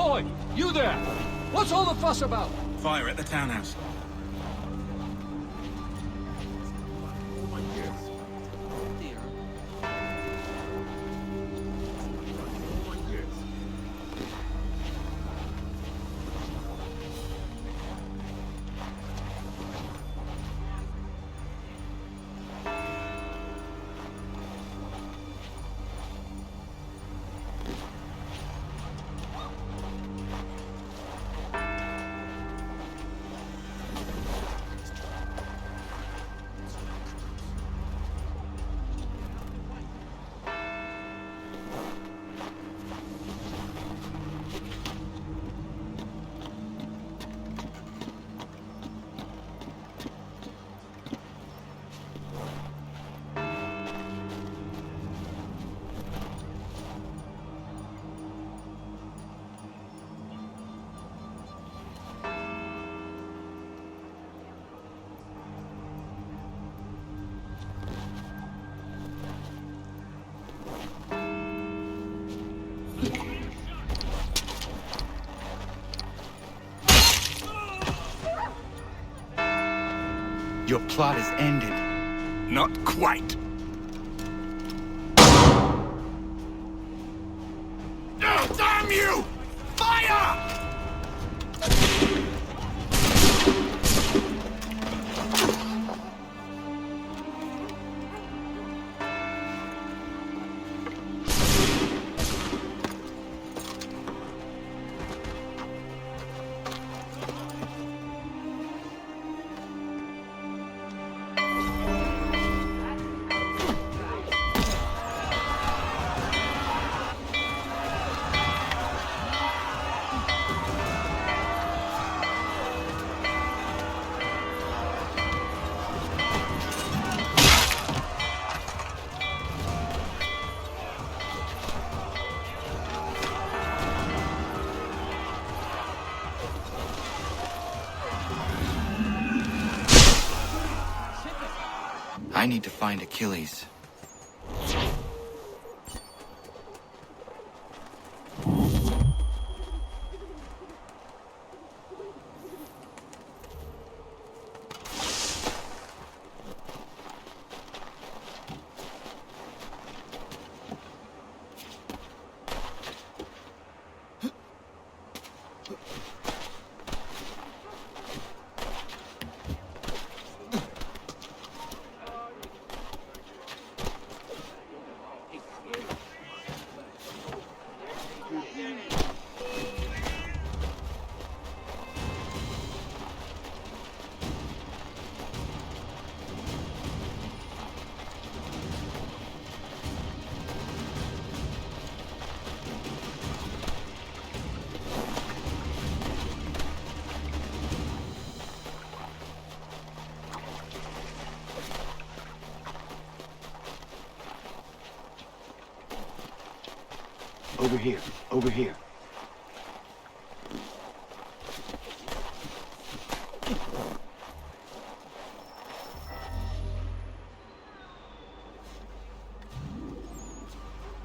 Boy, you there! What's all the fuss about? Fire at the townhouse. Your plot is ended. Not quite. Oh, damn you! Fire! I need to find Achilles. Over here, over here.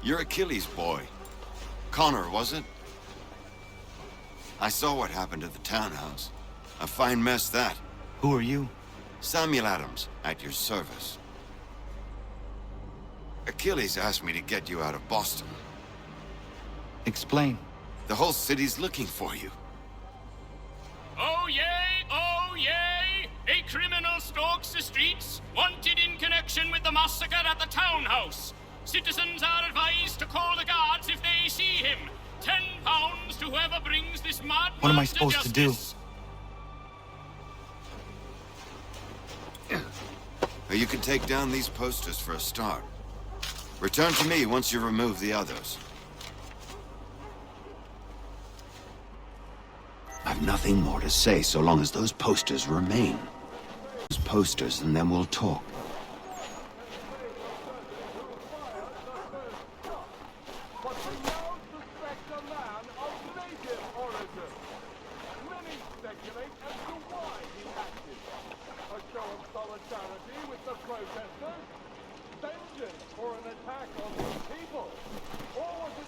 You're Achilles' boy. Connor, was it? I saw what happened at the townhouse. A fine mess, that. Who are you? Samuel Adams, at your service. Achilles asked me to get you out of Boston. Explain. The whole city's looking for you. Oh yay, oh yay! A criminal stalks the streets, wanted in connection with the massacre at the townhouse. Citizens are advised to call the guards if they see him. £10 to whoever brings this madman What am I supposed to do? You can take down these posters for a start. Return to me once you remove the others. I've nothing more to say so long as those posters remain. Those posters, and then we'll talk.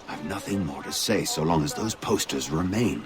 I've have nothing more to say so long as those posters remain.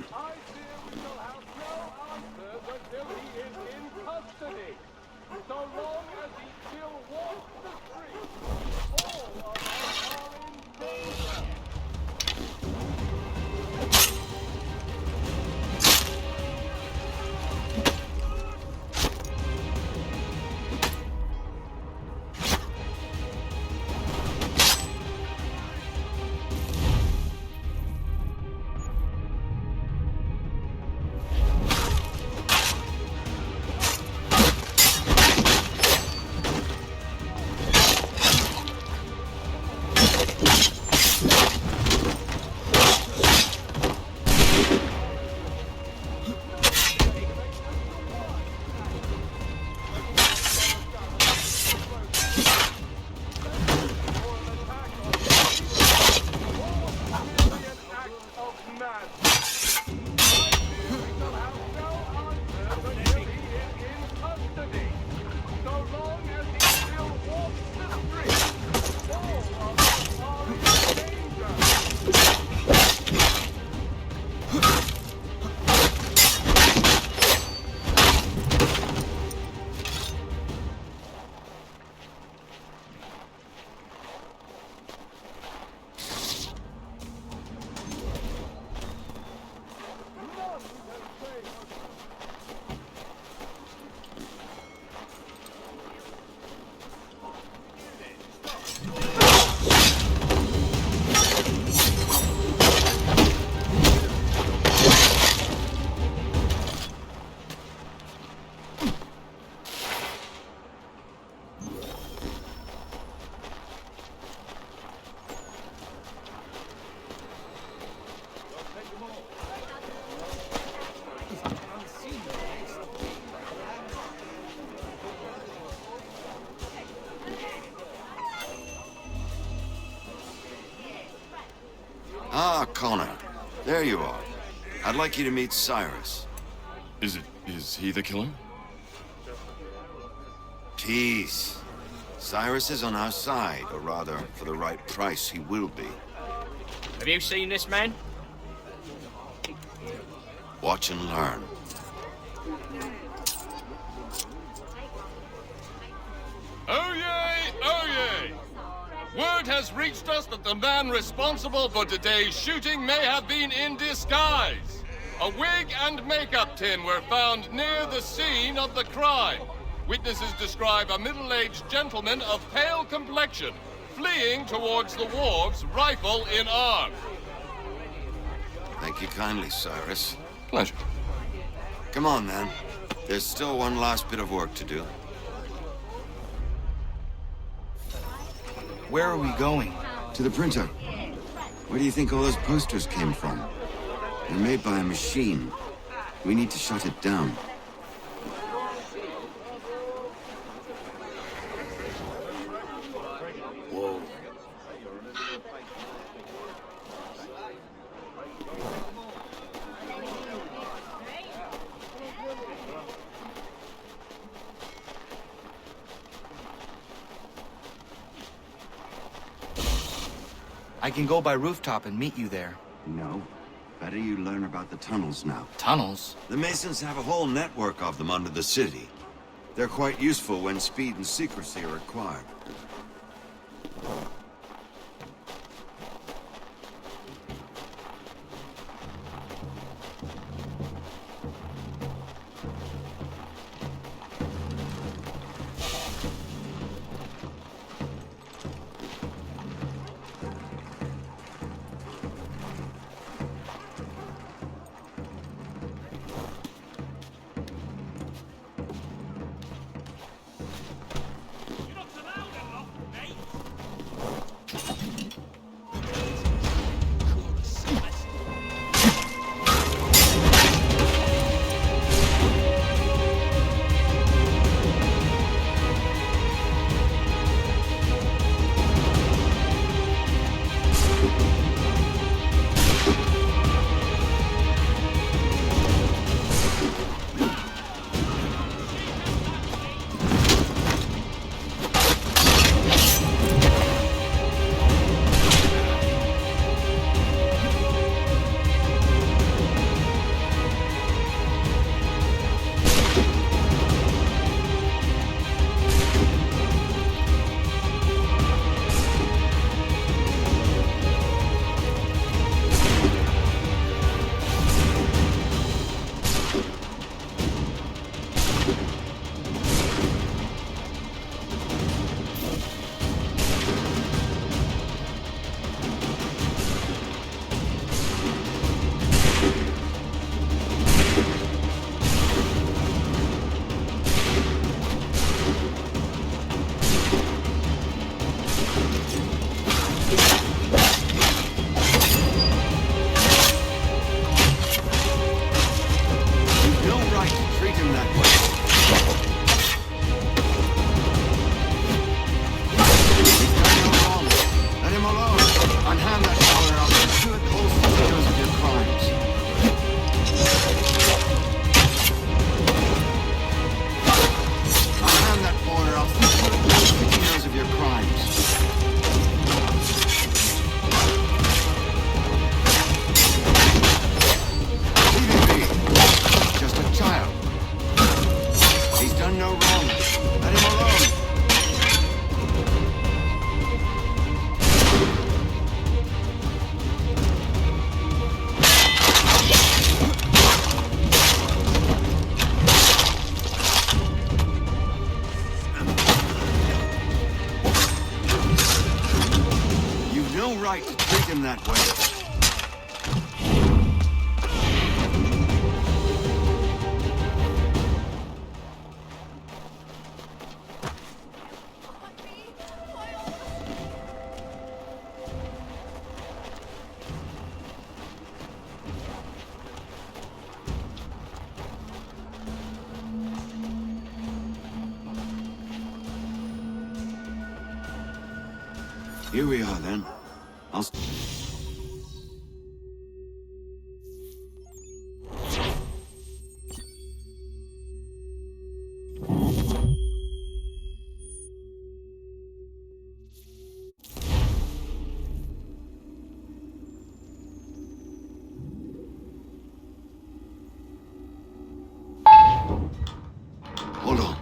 Ah, Connor. There you are. I'd like you to meet Cyrus. Is he the killer? Peace. Cyrus is on our side, or rather, for the right price, he will be. Have you seen this man? Watch and learn. Oh yay! Oh yay! Word has reached us that the man responsible for today's shooting may have been in disguise. A wig and makeup tin were found near the scene of the crime. Witnesses describe a middle-aged gentleman of pale complexion fleeing towards the wharves, rifle in arm. Thank you kindly, Cyrus. Pleasure. Come on, then. There's still one last bit of work to do. Where are we going? To the printer. Where do you think all those posters came from? They're made by a machine. We need to shut it down. Whoa. I can go by rooftop and meet you there. No. Better you learn about the tunnels now. Tunnels? The Masons have a whole network of them under the city. They're quite useful when speed and secrecy are required. right to treat him that way. Here we are, then. Hold on.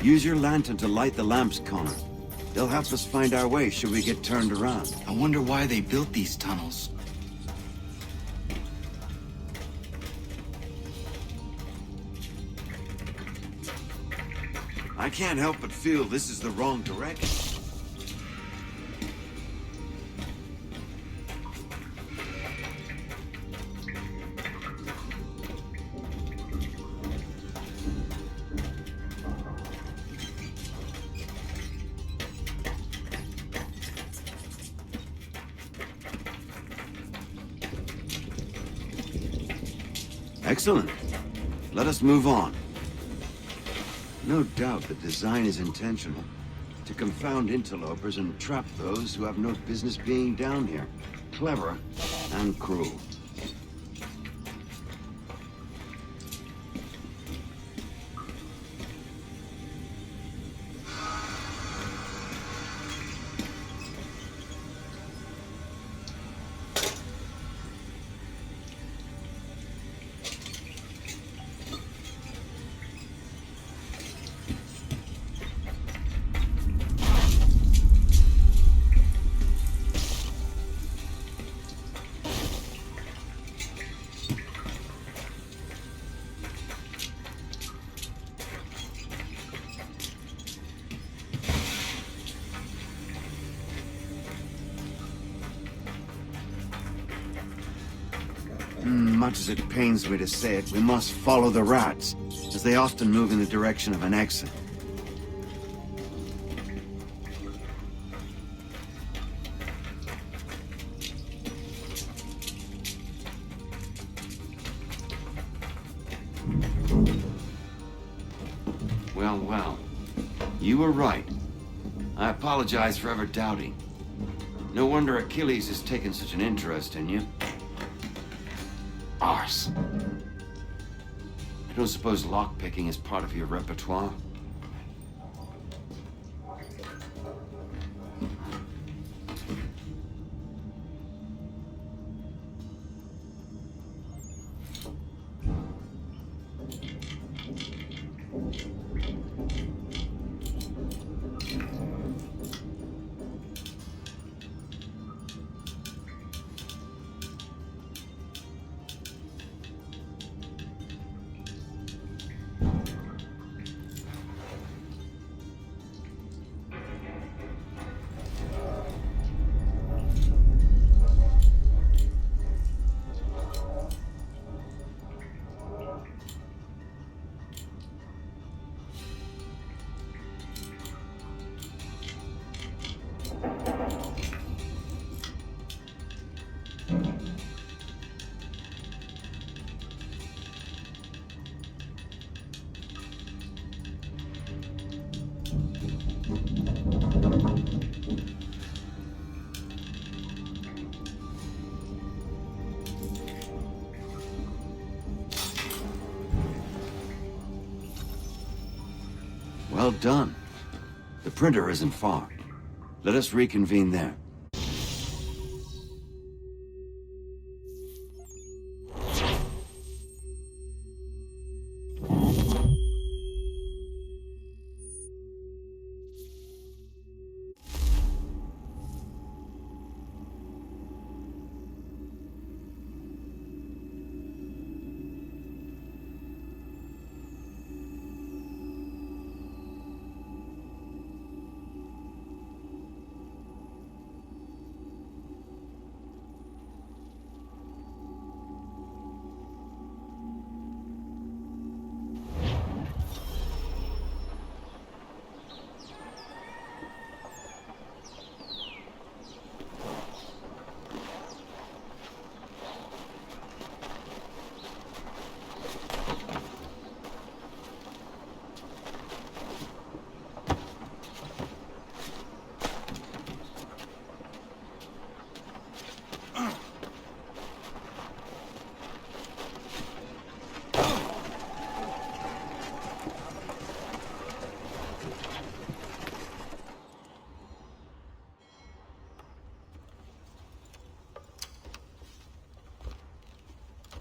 Use your lantern to light the lamps, Connor. They'll help us find our way should we get turned around. I wonder why they built these tunnels. I can't help but feel this is the wrong direction. Excellent. Let us move on. No doubt the design is intentional. To confound interlopers and trap those who have no business being down here. Clever and cruel. Much as it pains me to say it, we must follow the rats, as they often move in the direction of an exit. Well, well. You were right. I apologize for ever doubting. No wonder Achilles has taken such an interest in you. Arse. I don't suppose lockpicking is part of your repertoire? Well done. The printer isn't far. Let us reconvene there.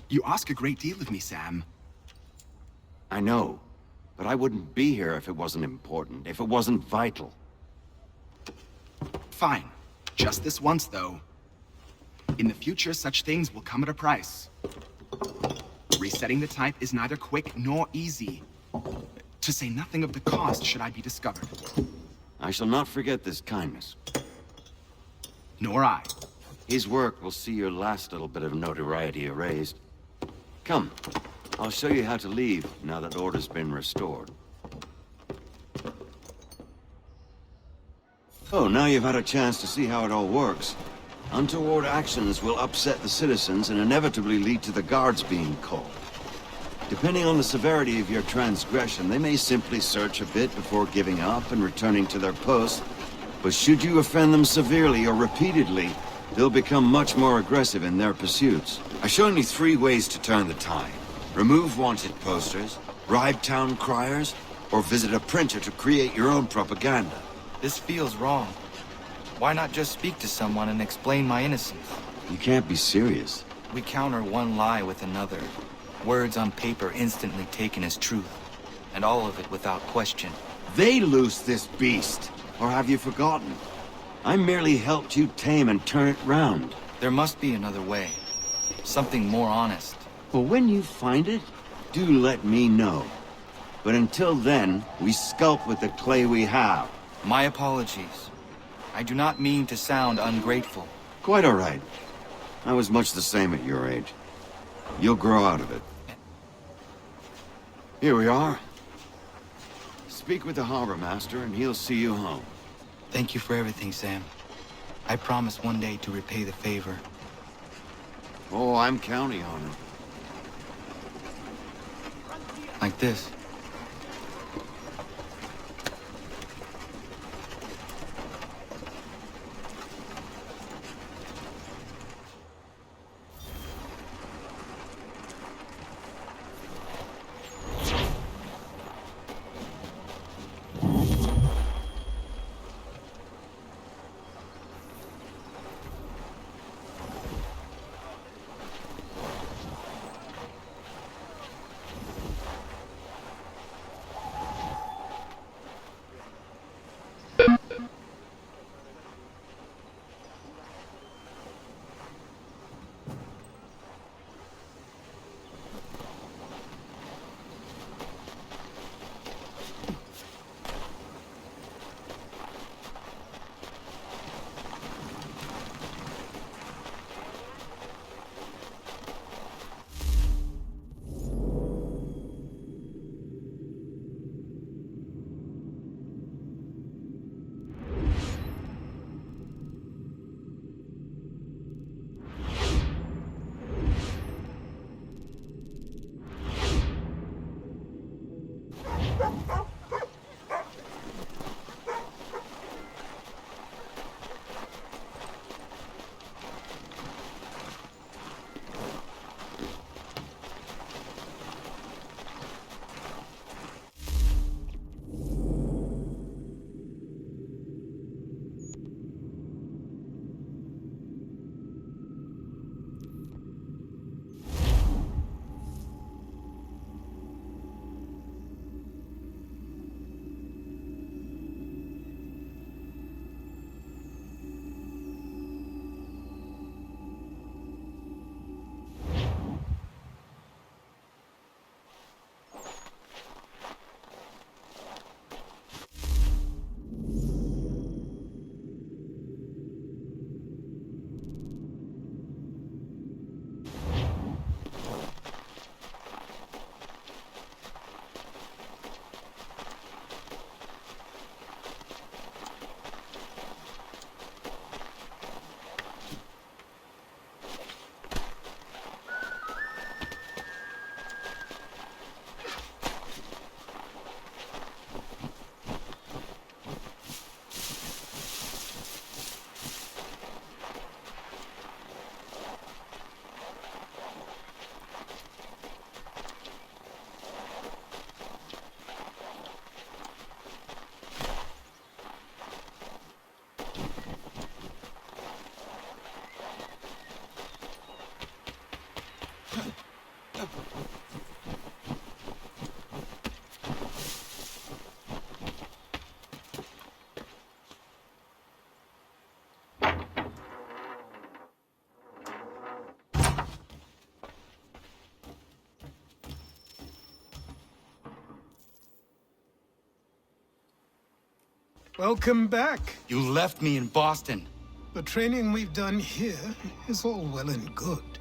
You ask a great deal of me, Sam. I know, but I wouldn't be here if it wasn't important, if it wasn't vital. Fine. Just this once, though. In the future, such things will come at a price. Resetting the type is neither quick nor easy. To say nothing of the cost should I be discovered. I shall not forget this kindness. Nor I. His work will see your last little bit of notoriety erased. Come, I'll show you how to leave now that order's been restored. Oh, now you've had a chance to see how it all works. Untoward actions will upset the citizens and inevitably lead to the guards being called. Depending on the severity of your transgression, they may simply search a bit before giving up and returning to their posts. But should you offend them severely or repeatedly, they'll become much more aggressive in their pursuits. I've shown you 3 ways to turn the tide. Remove wanted posters, bribe town criers, or visit a printer to create your own propaganda. This feels wrong. Why not just speak to someone and explain my innocence? You can't be serious. We counter one lie with another. Words on paper instantly taken as truth. And all of it without question. They loose this beast, or have you forgotten? I merely helped you tame and turn it round. There must be another way. Something more honest. Well, when you find it, do let me know. But until then, we sculpt with the clay we have. My apologies. I do not mean to sound ungrateful. Quite all right. I was much the same at your age. You'll grow out of it. Here we are. Speak with the harbor master and he'll see you home. Thank you for everything, Sam. I promise one day to repay the favor. Oh, I'm counting on it. Like this. Welcome back. You left me in Boston. The training we've done here is all well and good,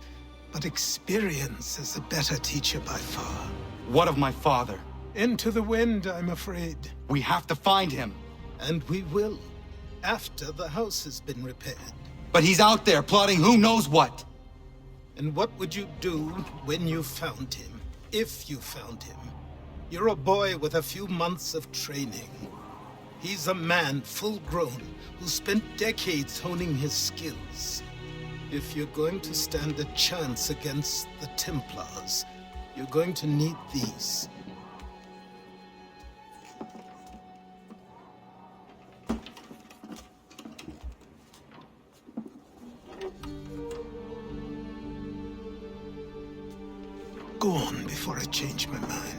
but experience is a better teacher by far. What of my father? Into the wind, I'm afraid. We have to find him. And we will, after the house has been repaired. But he's out there plotting who knows what. And what would you do when you found him? If you found him? You're a boy with a few months of training. He's a man, full-grown, who spent decades honing his skills. If you're going to stand a chance against the Templars, you're going to need these. Go on before I change my mind.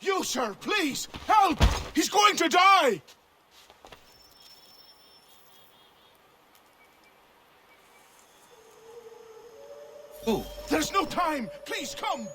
You, sir, please! Help! He's going to die! Who? There's no time! Please, come!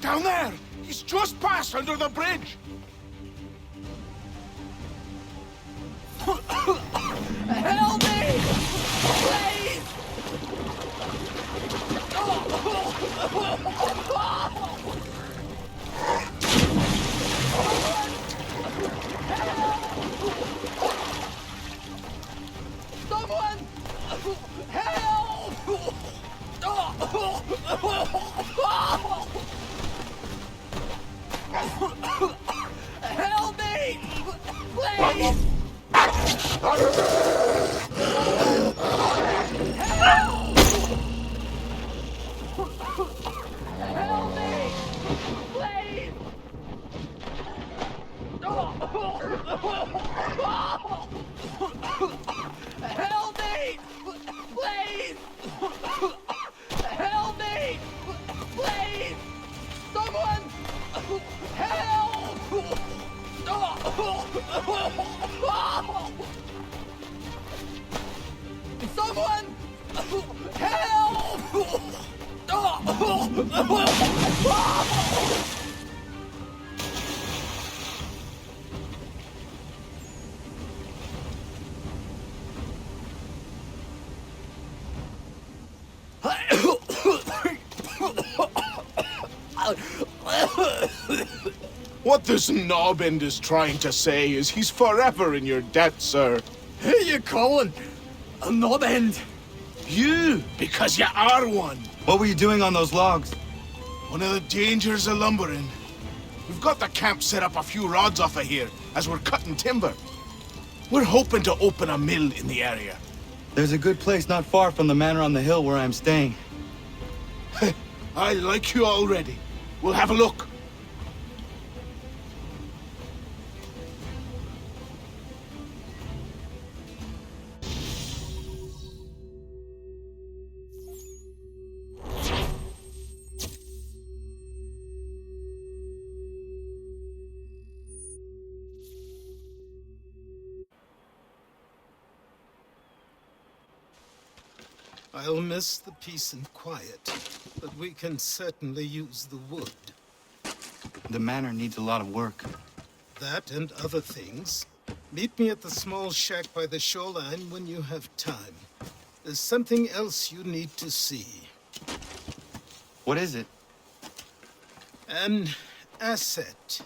Down there! He's just passed under the bridge! Help me! Please! Someone! Help! Help me! Please! Help me! Please! Help me! Please! Help me! Please! Someone! Help! Someone! Help! What this knobend is trying to say is he's forever in your debt, sir. Who you calling? A knob end? You, because you are one. What were you doing on those logs? One of the dangers of lumbering. We've got the camp set up a few rods off of here as we're cutting timber. We're hoping to open a mill in the area. There's a good place not far from the manor on the hill where I'm staying. I like you already. We'll have a look. I'll miss the peace and quiet, but we can certainly use the wood. The manor needs a lot of work. That and other things. Meet me at the small shack by the shoreline when you have time. There's something else you need to see. What is it? An asset.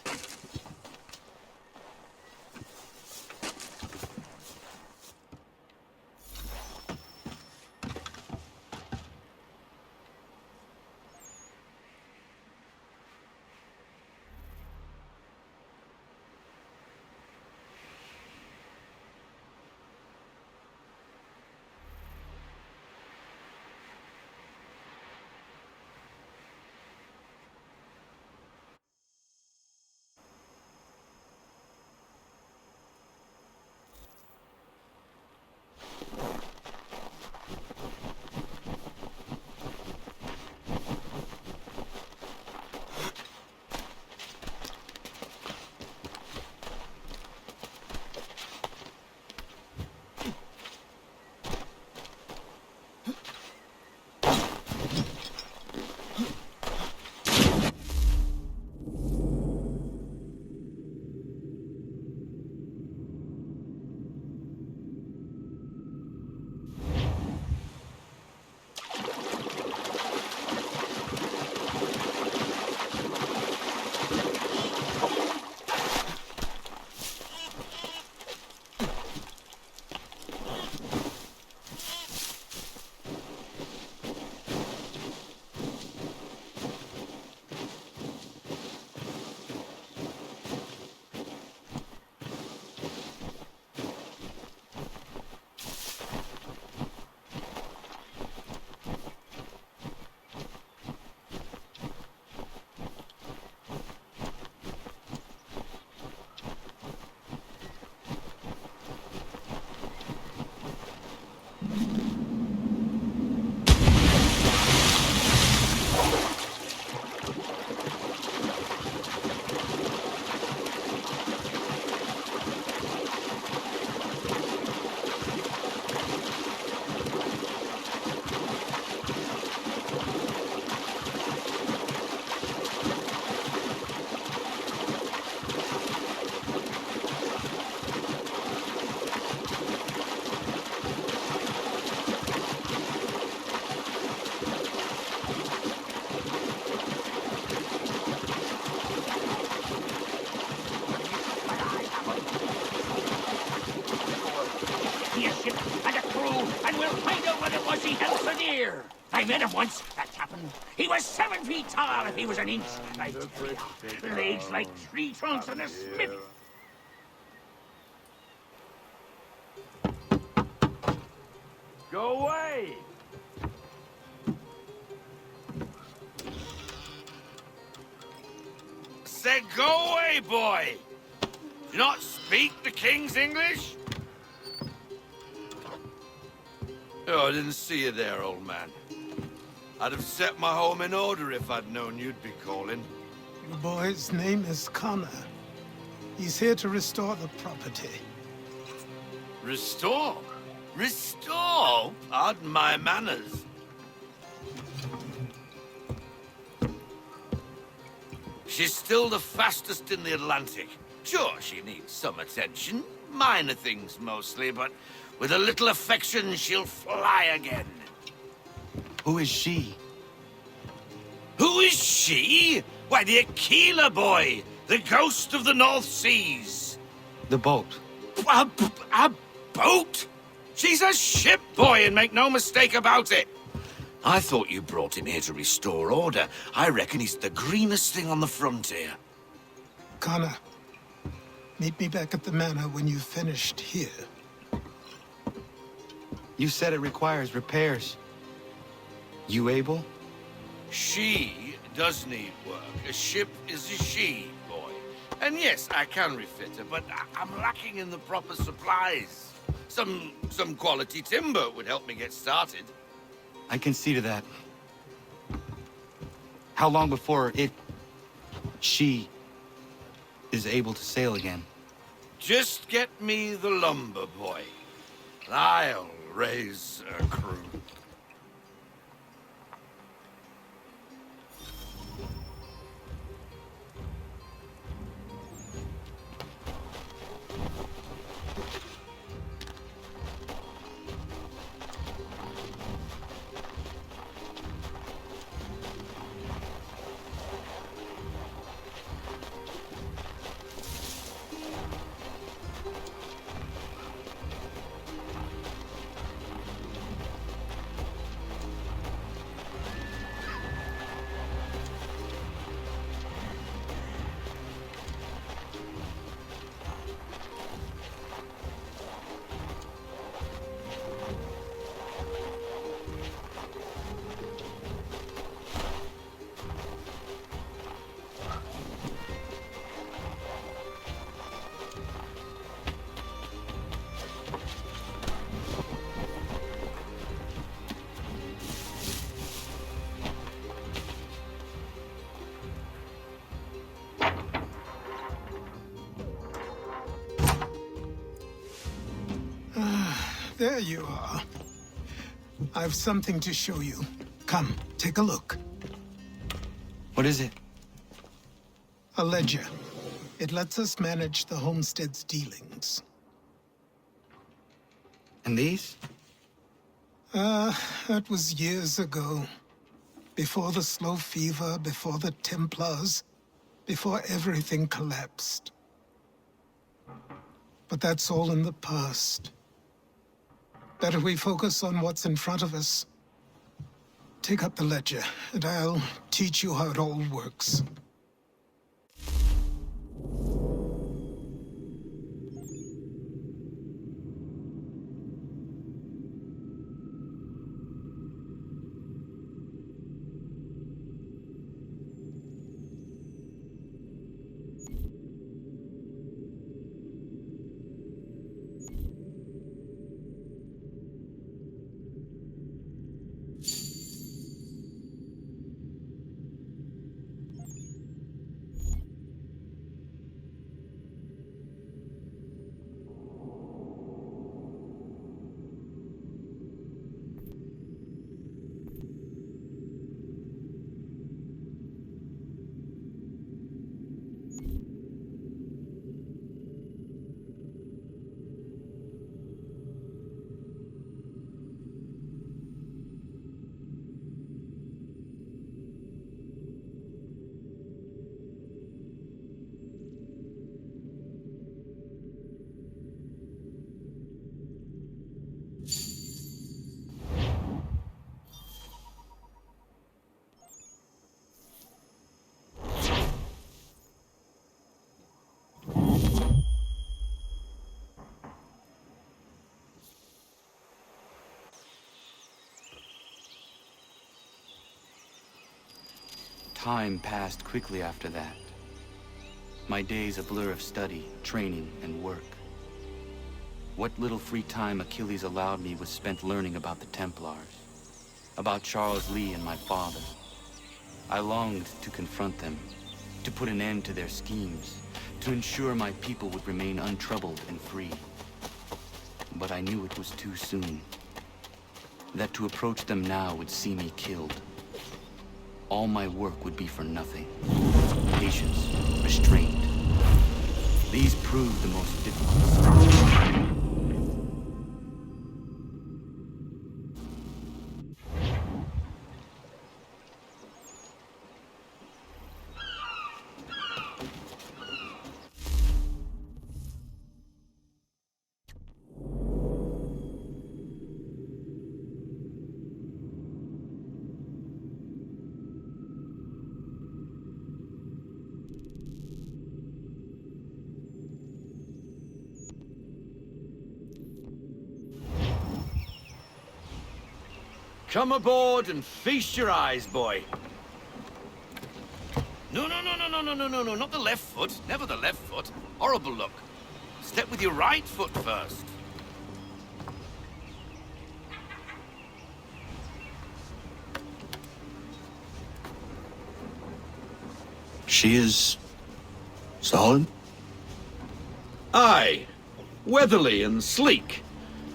I met him once, that happened. He was 7 feet tall if he was an inch. Legs like tree trunks and a smithy. Go away! Said go away, boy! Do you not speak the King's English? Oh, I didn't see you there, old man. I'd have set my home in order if I'd known you'd be calling. Your boy's name is Connor. He's here to restore the property. Restore? Restore? Pardon my manners. She's still the fastest in the Atlantic. Sure, she needs some attention. Minor things mostly, but with a little affection, she'll fly again. Who is she? Who is she? Why, the Aquila boy, the ghost of the North Seas. The boat. A boat? She's a ship boy, and make no mistake about it. I thought you brought him here to restore order. I reckon he's the greenest thing on the frontier. Connor, meet me back at the manor when you've finished here. You said it requires repairs. You able? She does need work. A ship is a she, boy. And yes, I can refit her, but I'm lacking in the proper supplies. Some quality timber would help me get started. I can see to that. How long before she is able to sail again? Just get me the lumber, boy. I'll raise a crew. There you are. I've something to show you. Come, take a look. What is it? A ledger. It lets us manage the homestead's dealings. And these? That was years ago. Before the slow fever, before the Templars, before everything collapsed. But that's all in the past. Better we focus on what's in front of us. Take up the ledger, and I'll teach you how it all works. Time passed quickly after that. My days a blur of study, training, and work. What little free time Achilles allowed me was spent learning about the Templars, about Charles Lee and my father. I longed to confront them, to put an end to their schemes, to ensure my people would remain untroubled and free. But I knew it was too soon, that to approach them now would see me killed. All my work would be for nothing. Patience, restraint. These proved the most difficult. Come aboard and feast your eyes, boy. No, not the left foot. Never the left foot. Horrible look. Step with your right foot first. She is solid? Aye. Weatherly and sleek.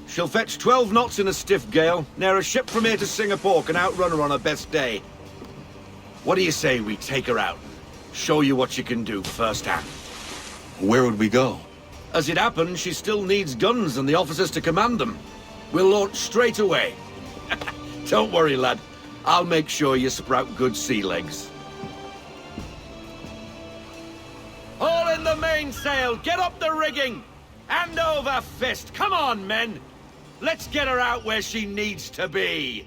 She'll fetch 12 knots in a stiff gale, ne'er a ship from here to Singapore can outrun her on her best day. What do you say we take her out? Show you what she can do firsthand. Where would we go? As it happens, she still needs guns and the officers to command them. We'll launch straight away. Don't worry, lad. I'll make sure you sprout good sea legs. All in the mainsail! Get up the rigging! Hand over fist! Come on, men! Let's get her out where she needs to be!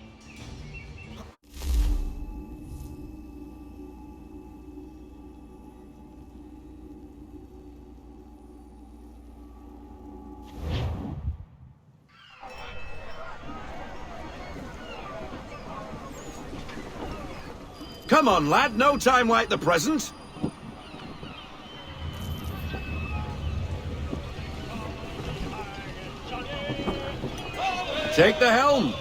Come on, lad. No time like the present. Take the helm.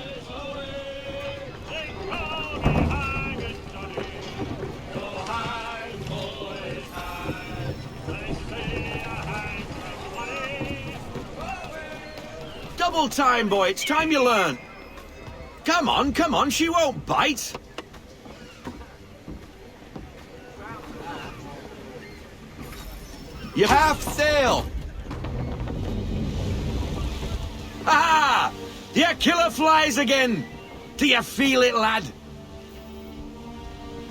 Double time, boy. It's time you learn. Come on. She won't bite. You Half sail! Ha! The killer flies again. Do you feel it, lad?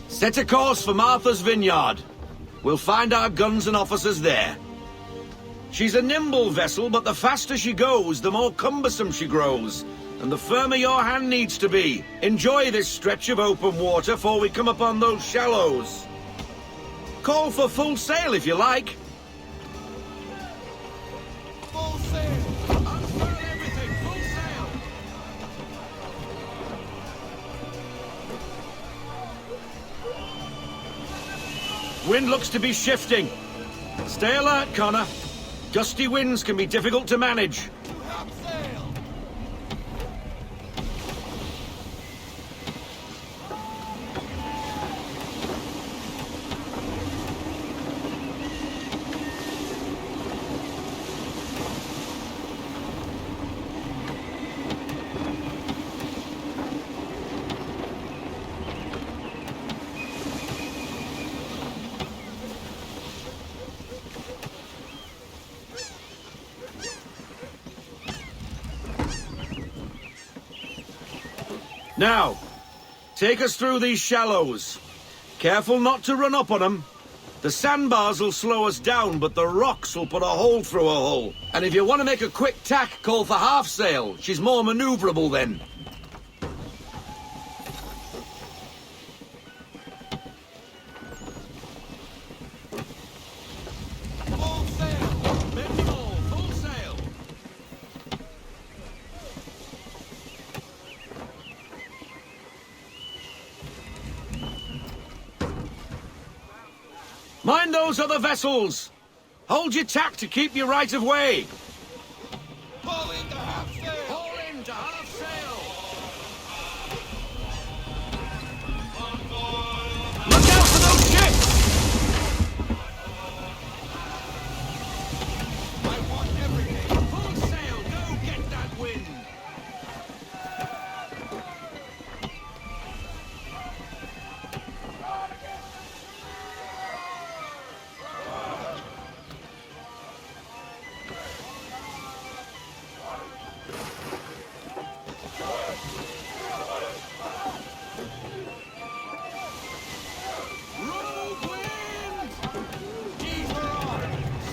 Set a course for Martha's Vineyard. We'll find our guns and officers there. She's a nimble vessel, but the faster she goes, the more cumbersome she grows. And the firmer your hand needs to be. Enjoy this stretch of open water before we come upon those shallows. Call for full sail if you like. Full sail! Unfurl everything, full sail! Wind looks to be shifting. Stay alert, Connor. Gusty winds can be difficult to manage. Half sail! Now, take us through these shallows. Careful not to run up on them. The sandbars will slow us down, but the rocks will put a hole through a hull. And if you want to make a quick tack, call for half sail. She's more maneuverable then. Full sail! Make them all, full sail. Mind those other vessels! Hold your tack to keep your right of way! Pull into half sail! Haul in to half sail! Look out for those ships! I want everything! Full sail, go get that wind! Rogue wind! Ease her on!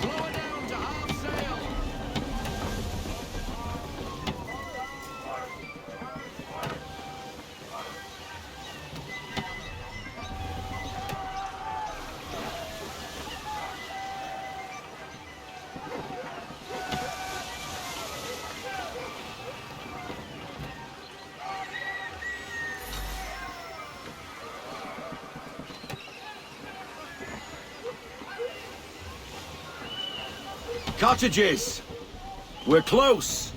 Slow her down to half sail! Cottages! We're close!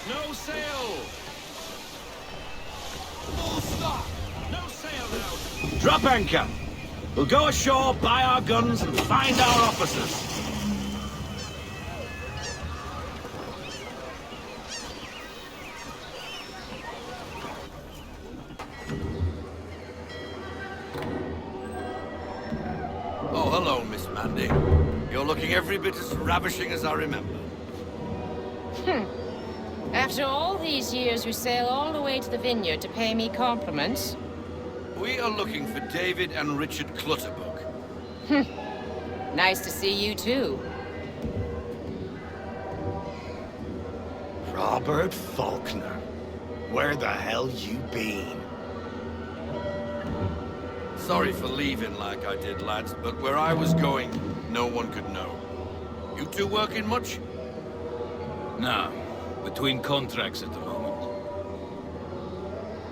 No sail! Full stop! No sail now! Drop anchor! We'll go ashore, buy our guns, and find our officers. Oh, hello, Miss Mandy. You're looking every bit as ravishing as I remember. After all these years, you sail all the way to the vineyard to pay me compliments? We are looking for David and Richard Clutterbuck. Nice to see you, too. Robert Faulkner, where the hell you been? Sorry for leaving like I did, lads, but where I was going, no one could know. You two working much? No, between contracts at the moment.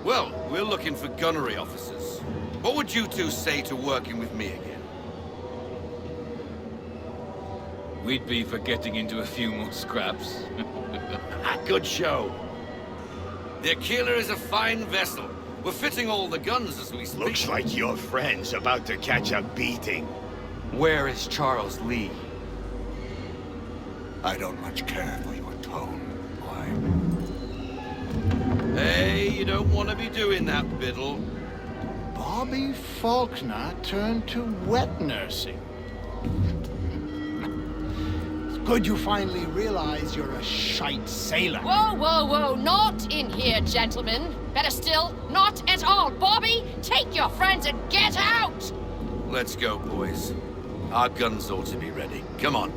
Well, we're looking for gunnery officers. What would you two say to working with me again? we'd be for getting into a few more scraps. Good show. The Aquila is a fine vessel. We're fitting all the guns as we speak. Looks like your friend's about to catch a beating. Where is Charles Lee? I don't much care for your tone, boy. Hey, you don't want to be doing that, Biddle. Bobby Faulkner turned to wet nursing. It's good you finally realize you're a shite sailor. Whoa, whoa, whoa, not in here, gentlemen. Better still, not at all. Bobby, take your friends and get out! Let's go, boys. Our guns ought to be ready. Come on.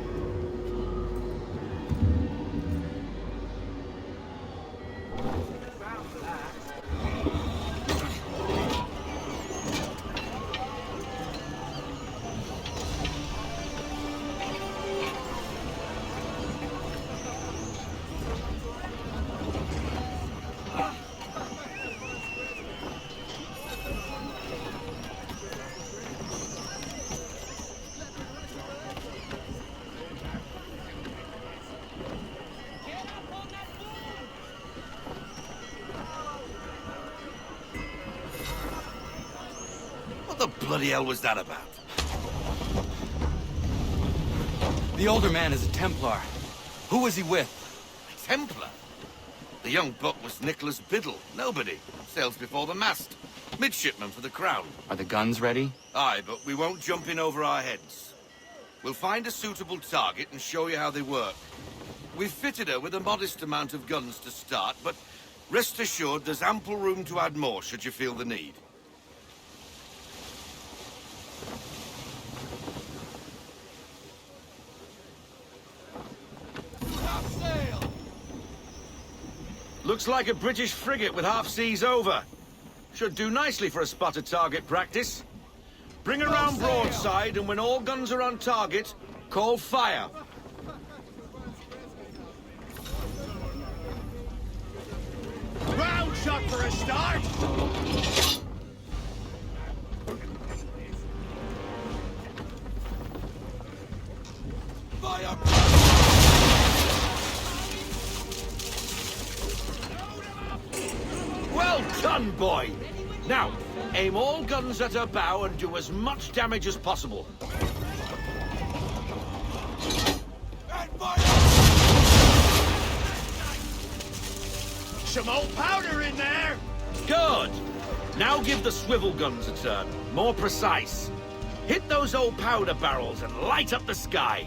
What the bloody hell was that about? The older man is a Templar. Who was he with? A Templar? The young buck was Nicholas Biddle. Nobody. Sails before the mast. Midshipman for the Crown. Are the guns ready? Aye, but we won't jump in over our heads. We'll find a suitable target and show you how they work. We've fitted her with a modest amount of guns to start, but rest assured there's ample room to add more should you feel the need. Looks like a British frigate with half seas over. Should do nicely for a spotted target practice. Bring her round broadside, and when all guns are on target, call fire. Round shot for a start! Fire! Well done, boy! Now, aim all guns at her bow and do as much damage as possible. Some old powder in there! Good! Now give the swivel guns a turn. More precise. Hit those old powder barrels and light up the sky.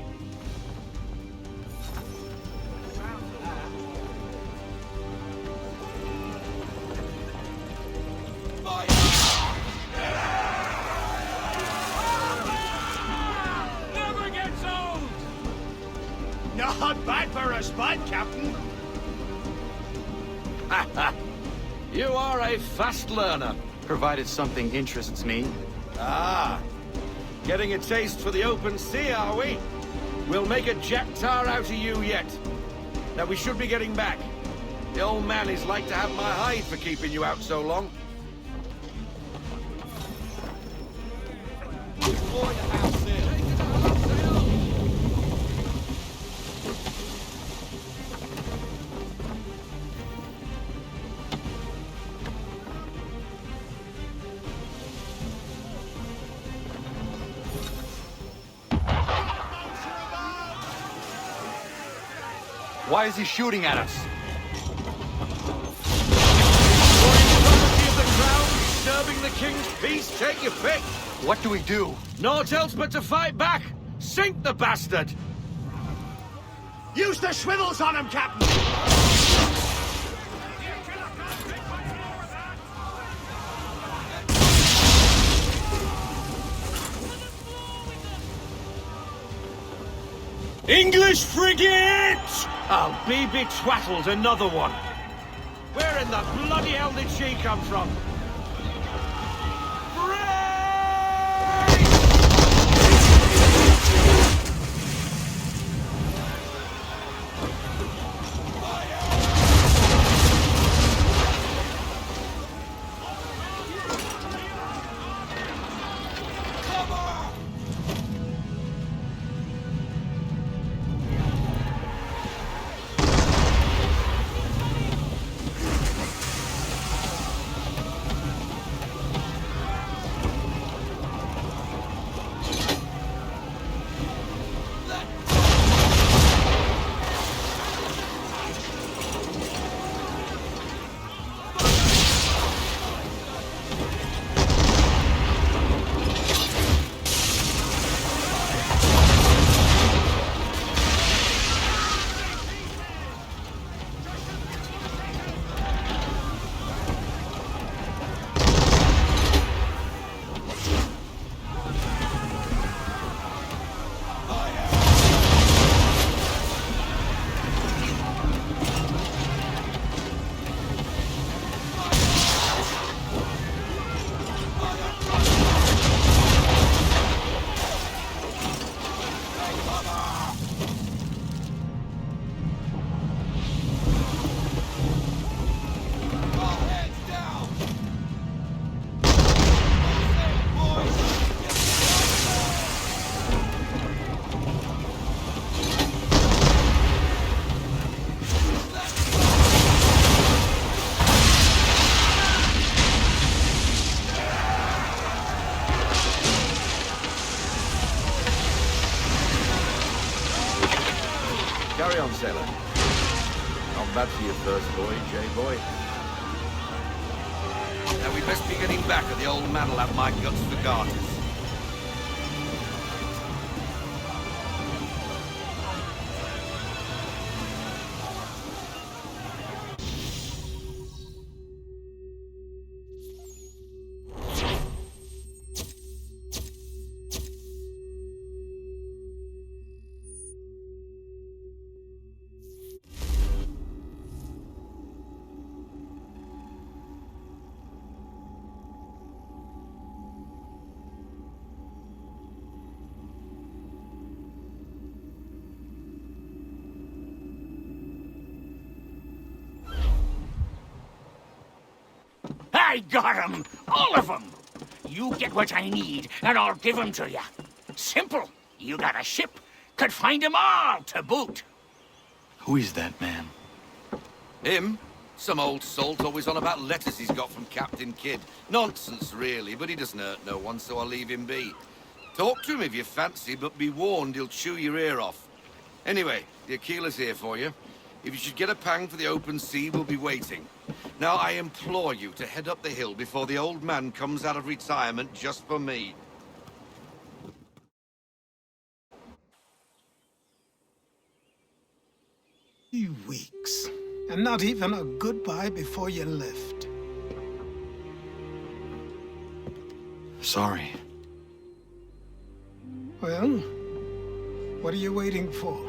Never gets old! Not bad for a spud, Captain. You are a fast learner. Provided something interests me. Ah, getting a taste for the open sea, are we? We'll make a jack tar out of you yet. Now we should be getting back. The old man is like to have my hide for keeping you out so long. Why is he shooting at us? Of the crown, disturbing the king's peace, take your pick. What do we do? Naught else but to fight back. Sink the bastard. Use the swivels on him, Captain! English frigate! I'll be betwattled, another one. Where in the bloody hell did she come from? Carry on, sailor. Not bad for your first voyage, eh, boy? Now we best be getting back, or the old man'll have my guts for garters. I got 'em! All of 'em! You get what I need, and I'll give 'em to you. Simple. You got a ship. Could find 'em all to boot. Who is that man? Him? Some old salt always on about letters he's got from Captain Kidd. Nonsense, really, but he doesn't hurt no one, so I'll leave him be. Talk to him if you fancy, but be warned he'll chew your ear off. Anyway, the Aquila's here for you. If you should get a pang for the open sea, we'll be waiting. Now, I implore you to head up the hill before the old man comes out of retirement just for me. 3 weeks, and not even a goodbye before you left. Sorry. Well, what are you waiting for?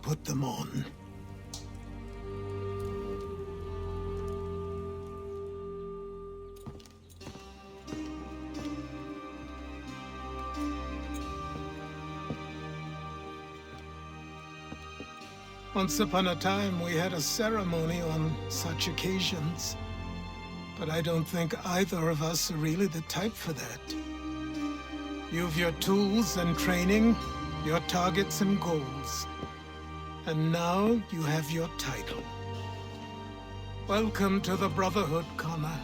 Put them on. Once upon a time, we had a ceremony on such occasions. But I don't think either of us are really the type for that. You've your tools and training, your targets and goals. And now you have your title. Welcome to the Brotherhood, Connor.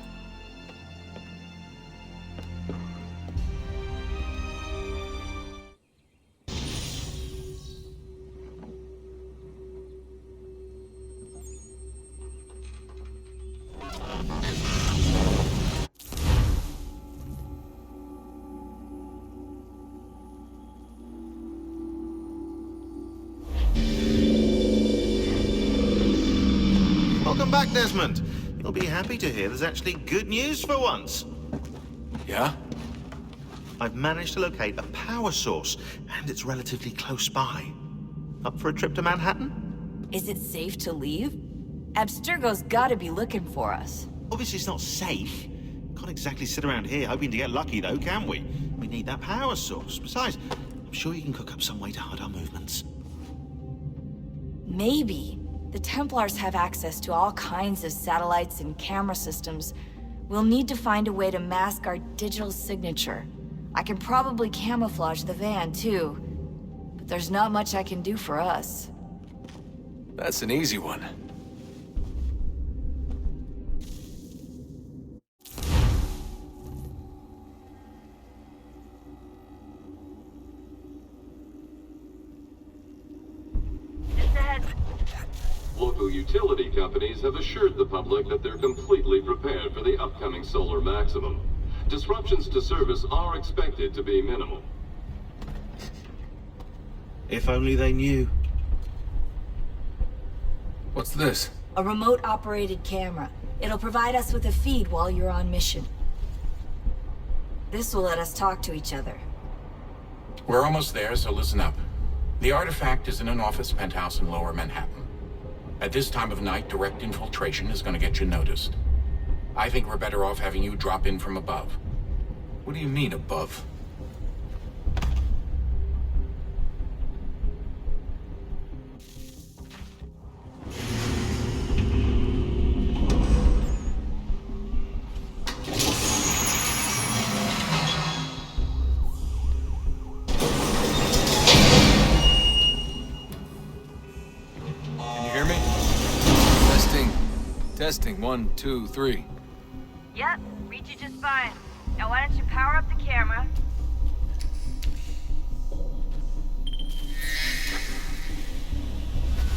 Welcome back, Desmond. You'll be happy to hear there's actually good news for once. Yeah? I've managed to locate a power source, and it's relatively close by. Up for a trip to Manhattan? Is it safe to leave? Abstergo's gotta be looking for us. Obviously it's not safe. Can't exactly sit around here hoping to get lucky, though, can we? We need that power source. Besides, I'm sure you can cook up some way to hide our movements. Maybe. The Templars have access to all kinds of satellites and camera systems. We'll need to find a way to mask our digital signature. I can probably camouflage the van, too. But there's not much I can do for us. That's an easy one. Local utility companies have assured the public that they're completely prepared for the upcoming solar maximum. Disruptions to service are expected to be minimal. If only they knew. What's this? A remote-operated camera. It'll provide us with a feed while you're on mission. This will let us talk to each other. We're almost there, so listen up. The artifact is in an office penthouse in Lower Manhattan. At this time of night, direct infiltration is going to get you noticed. I think we're better off having you drop in from above. What do you mean, above? Testing, 1, 2, 3. Yep, reach you just fine. Now why don't you power up the camera?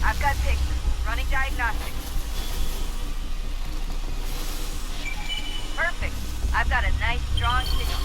I've got pictures. Running diagnostics. Perfect. I've got a nice, strong signal.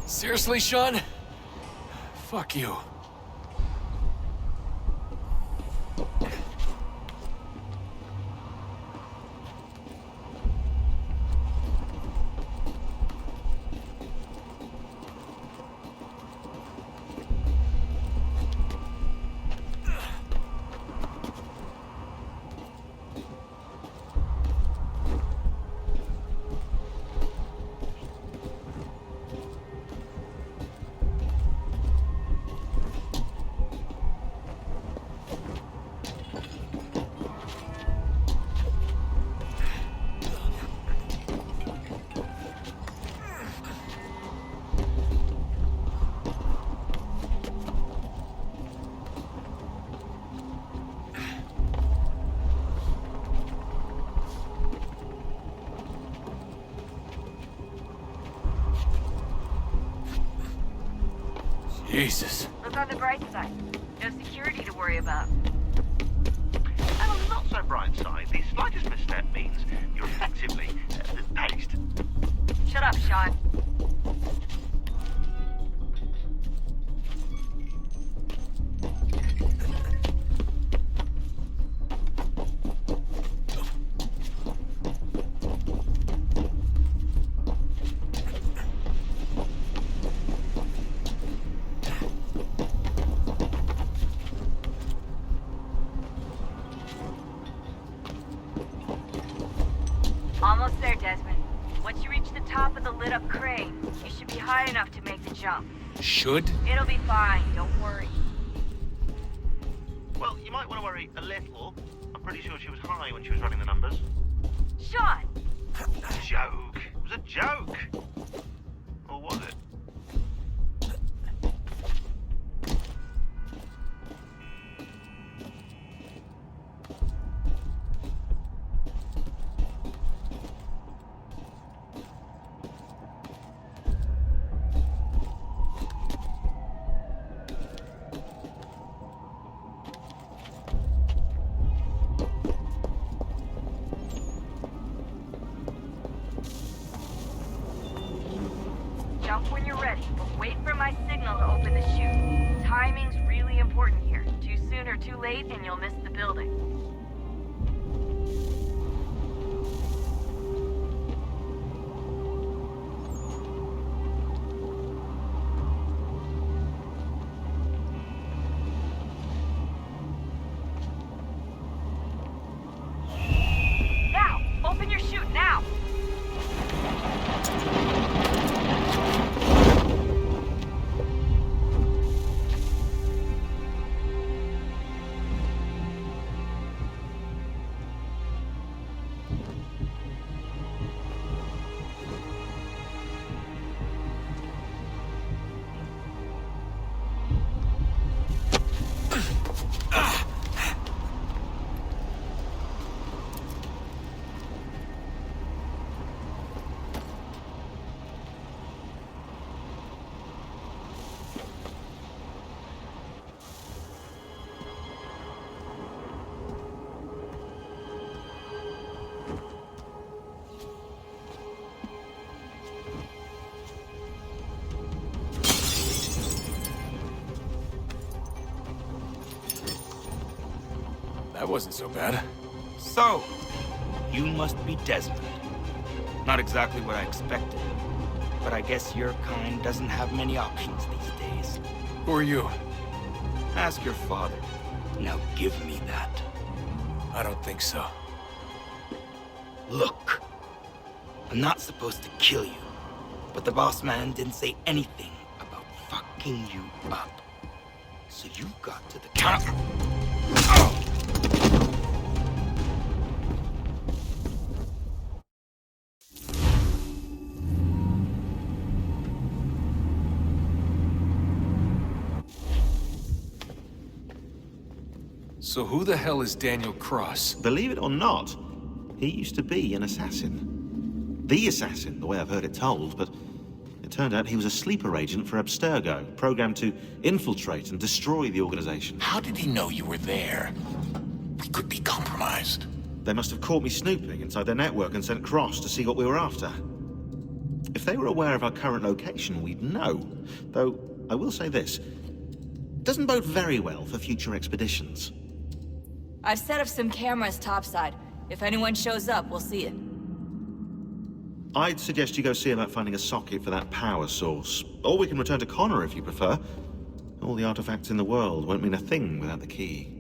Seriously, Sean? Fuck you. Jesus. Look on the bright side. No security to worry about. And on the not so bright side, the slightest misstep means you're effectively paced. Shut up, Sean. Almost there, Desmond. Once you reach the top of the lit-up crane, you should be high enough to make the jump. Should? It'll be fine, don't worry. Well, you might want to worry a little. I'm pretty sure she was high when she was running the numbers. Sean! A joke. It was a joke. Or was it? Jump when you're ready, but wait for my signal to open the chute. Timing's really important here. Too soon or too late, and you'll miss the building. Now! Open your chute, now! That wasn't so bad. So, you must be Desmond. Not exactly what I expected, but I guess your kind doesn't have many options these days. Who are you? Ask your father. Now give me that. I don't think so. Look, I'm not supposed to kill you, but the boss man didn't say anything about fucking you up. So you got to the counter. So who the hell is Daniel Cross? Believe it or not, he used to be an assassin. The assassin, the way I've heard it told, but it turned out he was a sleeper agent for Abstergo, programmed to infiltrate and destroy the organization. How did he know you were there? We could be compromised. They must have caught me snooping inside their network and sent Cross to see what we were after. If they were aware of our current location, we'd know. Though, I will say this. It doesn't bode very well for future expeditions. I've set up some cameras topside. If anyone shows up, we'll see it. I'd suggest you go see about finding a socket for that power source. Or we can return to Connor if you prefer. All the artifacts in the world won't mean a thing without the key.